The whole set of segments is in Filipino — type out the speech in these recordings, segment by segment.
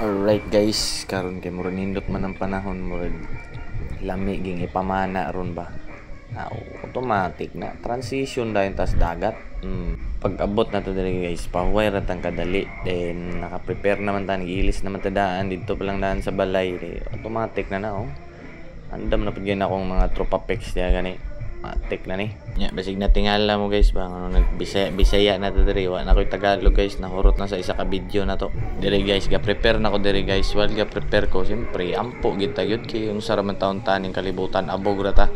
Alright guys, karon kay murag nindot man ang panahon, murag lami ging ipamana ron ba. Automatic na transition dayon tas dagat. Pag abot na to diri guys, pahuway ra tang kadali, then naka-prepare naman ta, nagiilis naman ta daan dito pa lang daan sa balay, automatic na andam na pud gyud akong mga tropa pex diya gani. Matik na ni. Basig na tingala mo guys ba, nagbisaya na to diri, wa na koy Tagalog guys, nahurot na sa isa ka video na to. Diri guys, ga-prepare na ko diri guys. While ga-prepare ko, siyempre ampo gid ta gyud kay yung saraman taon taning kalibutan abog ra ta.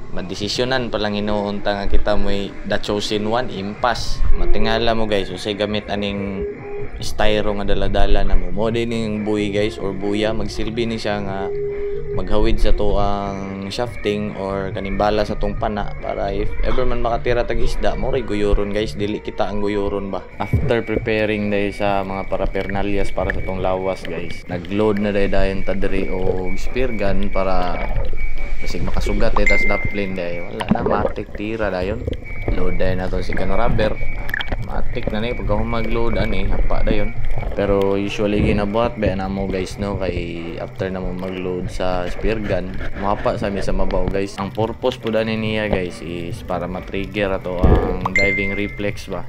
Madesisyonan pa lang hinuunta nga kita mo'y the chosen one, impas. Matingala mo guys, usay gamit aning styro nga dala-dala na mo. Mo din yung buoy guys or buya, magsilbi ni siya nga maghawid sa to ang shafting or kanimbala sa tong pana para if ever man makatira tag isda mo ray guyuron guys, dili kita ang guyuron ba. After preparing day sa mga parapernalyas para sa tong lawas guys, nagload na dayon ta diri og spear gun para basig makasugat tas daplin day wala na matik tira dayon. Load dayon nato si kan rubber, matik na ni pagka magload ani hapa dayon. Pero usually ginabuhat ba na mo guys no, kay after na mo magload sa spear gun mapa sa mi sa mabaw guys. Ang purpose po dani niya guys is para ma-trigger ato ang diving reflex ba.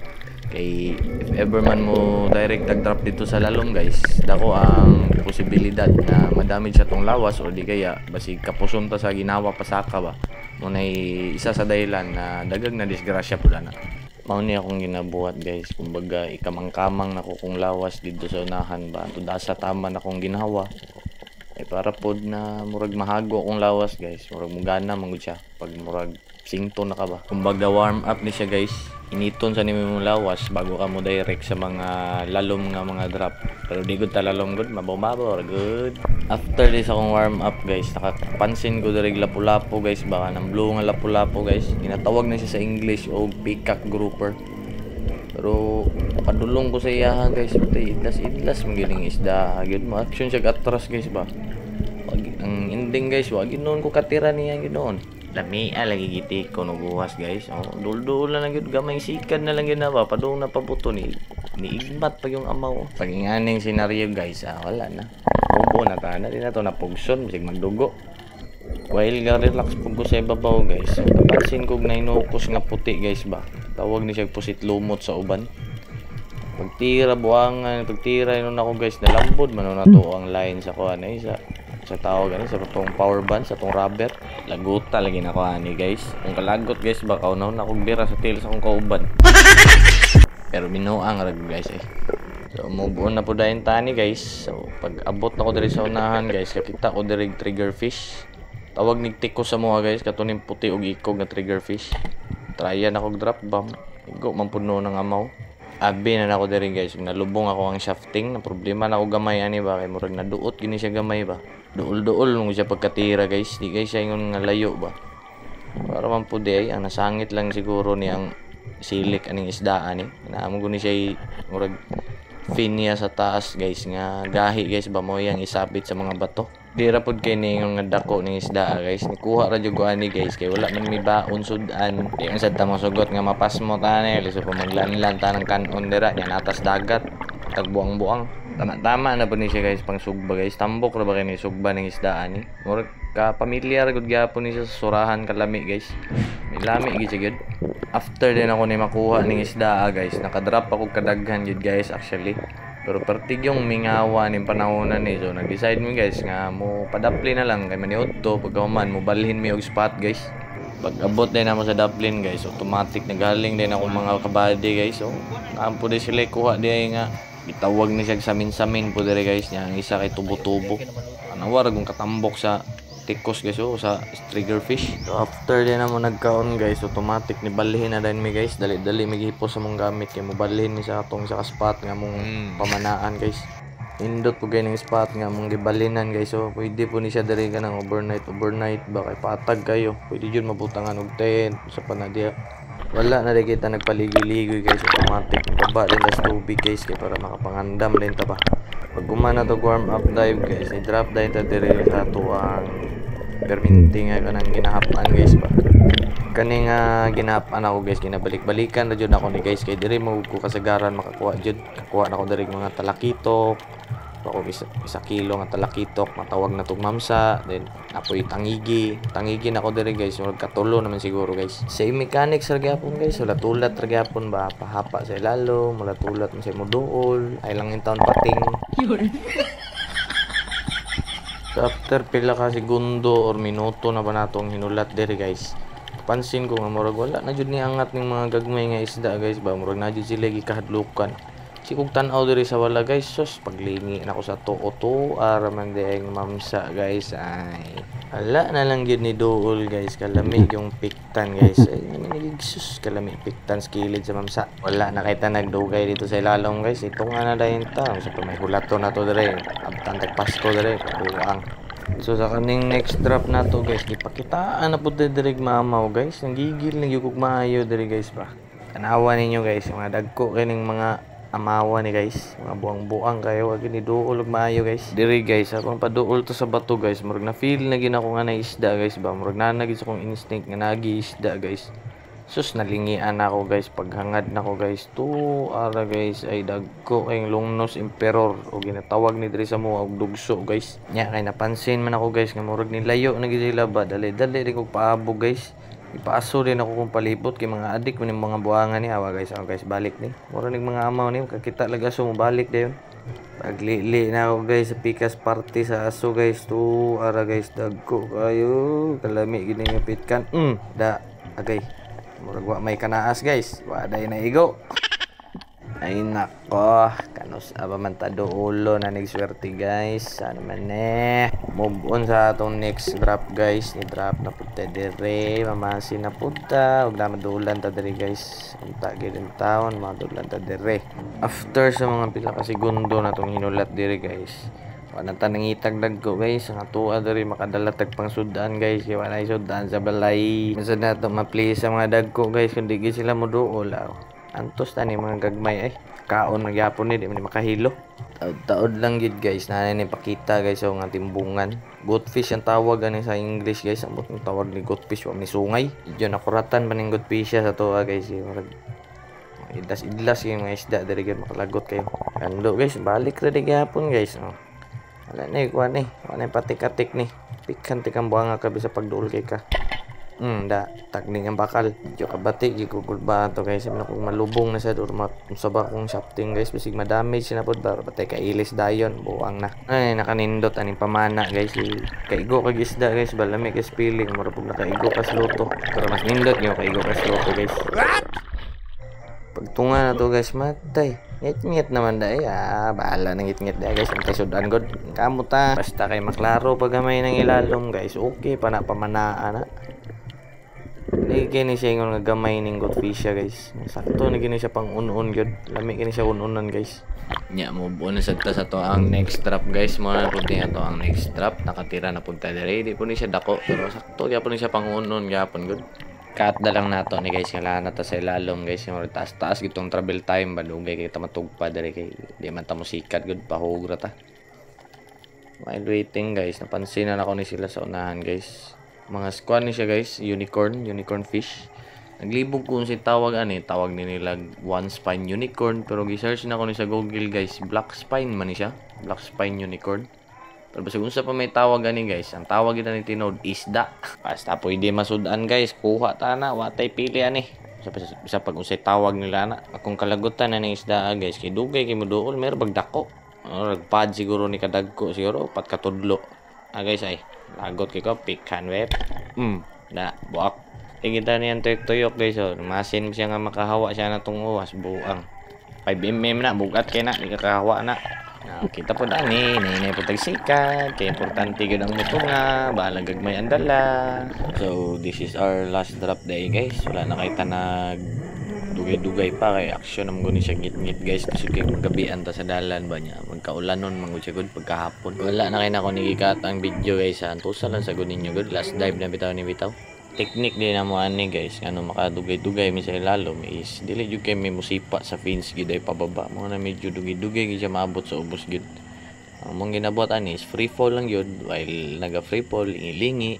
Kay if ever man mo direct drop dito sa lalom guys, dako ang posibilidad na madamage sa tong lawas o di kaya basig kapuson ta sa ginawa pasaka ba. Munay isa sa dahilan na dagag na disgrasya pud na. Mao ni akong ginabuhat guys, kumbaga ikamang-kamang nako kung lawas dito sa unahan ba, tuda sa tama na kong ginawa. Para pod na murag mahago akong lawas guys, murag mugana mangud siya pag murag singto na ka ba. Kumbaga warm up ni siya guys, initon sa nimo mong lawas bago ka mo direct sa mga lalom nga mga drop. Pero di gud ta lalom gud, mabaw-mabaw good. After this akong warm up guys, nakapansin ko diri lapu-lapu guys, baka nang blue nga lapu-lapu guys. Ginatawag na siya sa English og peacock grouper. Pero padulong ko sa iya guys, idlas magiling isda gyud mo action siya atras guys ba. Ang ending guys, wa ginoon ko katira niya ginoon. Lami lagi giti ko nuguwas guys. Dul-dul na lang gyud, gamay sikad na lang gyud na ba, padung na pabuto ni igmat pag yung amaw. Pag inganing senaryo guys, wala na. Ubo na ta na din na to napugson bisig magdugo. While ga-relax po ko sa ibabaw guys, napansin ko na inukos nga puti guys ba. Tawag ni siya pusit lumot sa uban. Pagtira buangan, pagtira yun ako guys, nalambod man na to ang line sa kuha na isa. Sa tawag ani sa tong power band sa tong rubber. Laguta lagi na kuha ni guys. Kung kalagot guys ba, kaunaw na akong bira sa tail sa akong kauban. Pero binuang rag guys So move on na po dayon tani guys. So pag abot na ko diri sa unahan guys, kakita ko diri trigger fish. Tawag ni tiko sa mga guys, katuning puti og ikog nga trigger fish. Tryan ako drop bomb. Igo man puno ng amaw. Abi na ako diri guys, nalubong ako ang shafting. Na problema na ako gamay ani ba, kay murag naduot gini siya gamay ba. Duol-duol mo siya pagkatira guys, di guys siya ingon nga layo ba. Para man pud ay ang nasangit lang siguro ni ang silik aning isdaan ni. Naamo guni siya murag fin niya sa taas guys nga gahi guys ba mo yang isabit sa mga bato. Di ra pud kay ni nga dako ning isda guys, nikuha ra jud ko ani guys kay wala man mi baon sudan. Di ang sad ta mo sugot nga mapas mo tani, liso pa maglanlan ta ng kanon dira nya atas dagat tagbuang-buang. Tama na po ni siya guys pang sugba guys. Tambok ra ba kay ni sugba ning isdaan ni. Murag ka pamilyar gud gyapon ni sa surahan kalami guys. May lami gid siya gud. After din ako ni makuha ning isda guys, nakadrop ako kadaghan gid guys actually. Pero pertig yung mingawa ning panahonan ni, so nag-decide mi guys nga mo padapli na lang kay maniud to pagkahuman mo balhin mi og spot guys. Pag abot din namo sa daplin guys, automatic nagaling din ako mga kabady guys. So ampo di sila kuha di nga itawag ni siya samin-samin po dire guys nya ang isa kay tubo-tubo. Anawar kung katambok sa tikos guys sa triggerfish. So after din na mo nagkaon guys, automatic ni balhin na din mi guys, dali-dali mighipos sa mong gamit kay mo balhin mi sa atong sa spot nga mong pamanaan guys. Indot po kayo ng spot nga mong gibalinan guys, so pwede po ni siya diri ka ng overnight ba kay patag kayo, pwede yun mabutangan og tent sa panadya. Wala na rin kita nagpaligoy-ligoy guys, automatic baba din sa tubig guys kay para makapangandam din ta ba. Pag gumana to warm up dive guys, i-drop din ta diri sa tuang perminting nga kanang ginahapan guys ba. Kani nga ginahapan ako guys, ginabalik-balikan na jud ako ni guys kay diri mo ko kasagaran makakuha jud. Kakuha na ako diri mga talakitok. Ako isa kilo nga talakitok matawag na tong mamsa, then apoy tangigi na ako diri guys, murag katulo naman siguro guys. Sa mechanics ra gyapon guys, wala tulat ra gyapon ba, pahapa sa ilalo, wala tulat mo sa moduol, ay lang in taon pating. So after pila ka segundo or minuto na ba natong hinulat diri guys, pansin ko nga murag wala na jud ni angat ning mga gagmay nga isda guys ba, murag na jud sila gikahadlukan. Sikog tan-aw diri sa wala guys, sus paglingi na ko sa tuo ara man dieng mamsa guys, ay ala na lang gyud ni duol guys, kalami yung piktan guys, ay sus kalami piktan skilid sa mamsa. Wala na kita nagdugay dito sa ilalom guys, ito nga na dayon ta sa may hulato na to diri, abtan tag Pasko diri buang. So sa kaning next drop na to guys, gipakitaan na pud diri mamaw guys, nanggigil na gyud maayo diri guys ba. Tanawa ninyo guys, yung mga dagko kining mga amawa ni guys, mga buang-buang kayo wag ni duol og maayo guys. Diri guys akong paduol to sa bato guys, murag na feel na gid ako nga na isda guys ba, murag na gid sa akong instinct nga nagi isda guys. Sus nalingian ako guys, paghangad nako guys to ara guys ay dagko kay lungnos emperor o ginatawag ni diri sa mo og dugso guys. Nya kay napansin man ako guys nga murag ni layo na gid sila ba, dali-dali rin kog paabog guys. Ipaaso din ako kung palibot kay mga adik man mga buangan ni awa guys. Ako guys balik ni mura ning mga amaw ni kakita lagaso mo balik dayon. Paglili na ako guys sa pikas party sa aso guys to ara guys dagko kayo kalami gid nga pitkan da agay murag wa may kanaas guys, wa day na igo. Ay nako, kanus aba man ta ulo na nagswerte guys. Sana man move on sa atong next drop guys. Ni drop na pud ta dire, mamasin na pud ta ug madulan ta dire guys. Unta gid ang taon madulan ta dire. After sa mga pila ka segundo na tong hinulat dire guys, wala ta nangitag dagko guys, ang atuwa diri makadala tag pang sudan guys, kay wala sudan sa balay. Masa na to ma-play sa mga dagko guys kundi gid sila moduol. Antos tani mga gagmay ay kaon magyapon ni di man makahilo. Taod lang gid guys, na ni pakita guys so nga timbungan. Goldfish ang tawag ani sa English guys, ang tawag ni goldfish wa ni sungay. Idyo nakuratan man ning goldfish sa to guys. Idlas yung mga isda diri gyud makalagot kayo. Ando guys, balik ra di gyapon guys. Wala na kuan ni, wala patik-atik ni. Pikan tikang buanga ka bisa pagduol kay ka. Da tagning ang bakal jo kabati gigugol ba to guys, man kung malubong na sa durmat sa bakong shafting guys, bisig ma-damage na pud ba patay ka ilis dayon buang na. Ay nakanindot aning pamana guys, kaigo kag isda guys, balami ka spilling mura pug nakaigo ka luto, pero mas nindot yung kaigo ka luto guys. Pagtunga na to guys matay ngit-ngit naman dai, bahala nang ngit-ngit dai guys, ang sudan god kamot basta kay maklaro pag gamay ng ilalom guys, okay pa na pamanaan na. Hindi kini siya yung gamay ning goldfish siya guys. Sakto na gini siya pang un-un gyud. Lami kini siya un-unan guys. Nya mo buon sa ta sa to ang next trap guys. Mo na pud niya to ang next trap. Nakatira na pud ta diri. Di po ni siya dako pero sakto gyapon ni siya pang un-un gyapon gud. Cut na lang nato ni guys, kala na ta sa ilalom guys. Yung taas-taas gitong travel time balugay kay ta matugpa diri kay di man ta musikat gud pahugra ta. While waiting guys, napansin na ako ni sila sa unahan guys. Mga squad ni siya guys, unicorn fish. Naglibog kung si tawag tawag ni nila one spine unicorn, pero gi-search na ko ni sa Google guys, black spine man ni siya, black spine unicorn. Pero basta kung sa pa may tawag guys, ang tawag ita ni tinod isda. Basta pwede masudan guys, kuha ta na, watay pili Bisa pag usay tawag nila na, akong kalagutan na ng isda guys, kay dugay kay moduol, meron bagdako. Nagpad siguro ni kadagko siguro, pat katudlo. Guys ay lagot kay ko pikan web da buak kita niyan tuyok guys, so masin siya nga makahawa siya na tong uwas buang 5mm na bugat kay na di kakahawa na Kita po dani, nainay po tagsikat, kaya importante gud ang motor nga, bahala gagmay ang dala. So, this is our last drop day guys. Wala na kay tanag dugay-dugay pa kay action am guni siya ngit-ngit guys. Kasi kay gabian ta sa dalan ba niya, magkaulanon mangud siya gud pagkahapon. Wala na kay nako nigikat ang video guys. Antusa lang sa gunin niyo gud. Last dive na bitaw ni bitaw. Technique din na mo ani guys, ano makadugay-dugay mi sa ilalom is dili jud kay may musipa sa fins gid ay pababa mo na medyo dugay-dugay gid siya maabot sa ubos gid. Ang mong ginabuhat ani is free fall lang yun while naga free fall lingi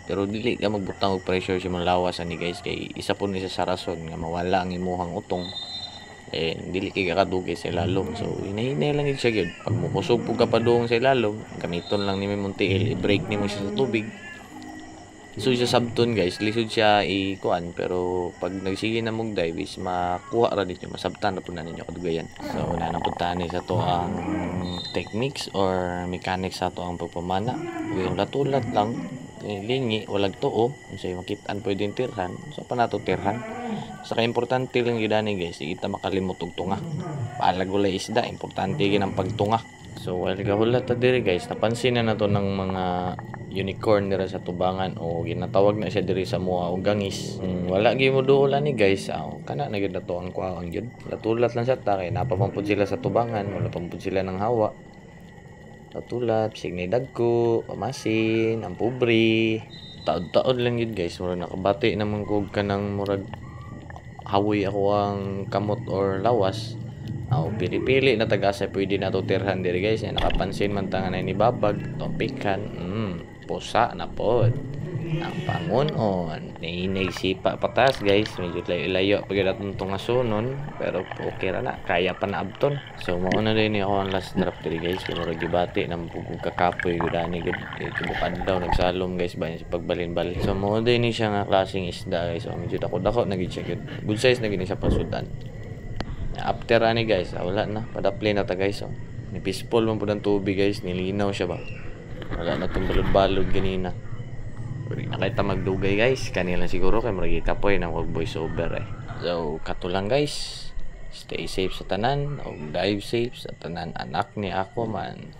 pero dili ka magbutang og pressure sa mga lawas ani guys kay isa po ni sa rason nga mawala ang imuhang utong dili kay kakadugay sa ilalom. So hinahinay lang gid siya gyud. Pag mukusog pug ka padung sa ilalom gamiton lang nimo mong tiil i-break nimo siya sa tubig. So siya sabton guys, lisod siya ikuan pero pag nagsige na mong dive is makuha ra ninyo, masabtan ra pud na ninyo kadugayan. So na napuntahan ni sa to ang techniques or mechanics sa to ang pagpamana. Yung latulat lang, lingi, walag tuo, so makitaan pwedeng tirhan, so pa nato tirhan. Saka importante lang gyud ani guys, kita makalimot og tunga. Palag wala isda, importante gyud ang pagtunga. So while gahulat ta diri guys, napansin na nato ng mga unicorn dira sa tubangan o ginatawag na siya diri sa mua og gangis. Wala gyud mo duolan ni guys. Kana na gyud nato ang kuhaon gyud. Latulat lang siya ta kay napapampud sila sa tubangan, wala pampud sila ng hawa. Latulat, signay dagko, pamasin, ang pubri. Taod-taod lang gyud guys, mura nakabati naman kog kanang murag hawoy ako ang kamot or lawas. Pili-pili na tagasay pwede na to tirhan diri guys. Nakapansin man tanga na ni babag, topikan. Pusa na pod. Ang pangunon. Nainay sipa patas guys. Medyo layo pag atong tungasunon. Pero okay ra na. Kaya pa na abton. So mauna din ako ang last drop diri guys. Kaya murag gibati ng pugong kakapoy gudani gud. Kibukad daw nagsalom guys ba sa pagbalin-balin. So mauna din siya nga klaseng isda guys. So medyo dako-dako na gid siya gud. Good size na gid siya pasudan. After ani guys, wala na, padapli na ta guys. Ni peaceful man pud ang tubig guys, nilinaw siya ba. Wala na tong balod-balod ganina. Pwede na kita magdugay guys, kanila siguro kay murag kapoy na wag voice over So kato lang guys. Stay safe sa tanan, o dive safe sa tanan anak ni ako man.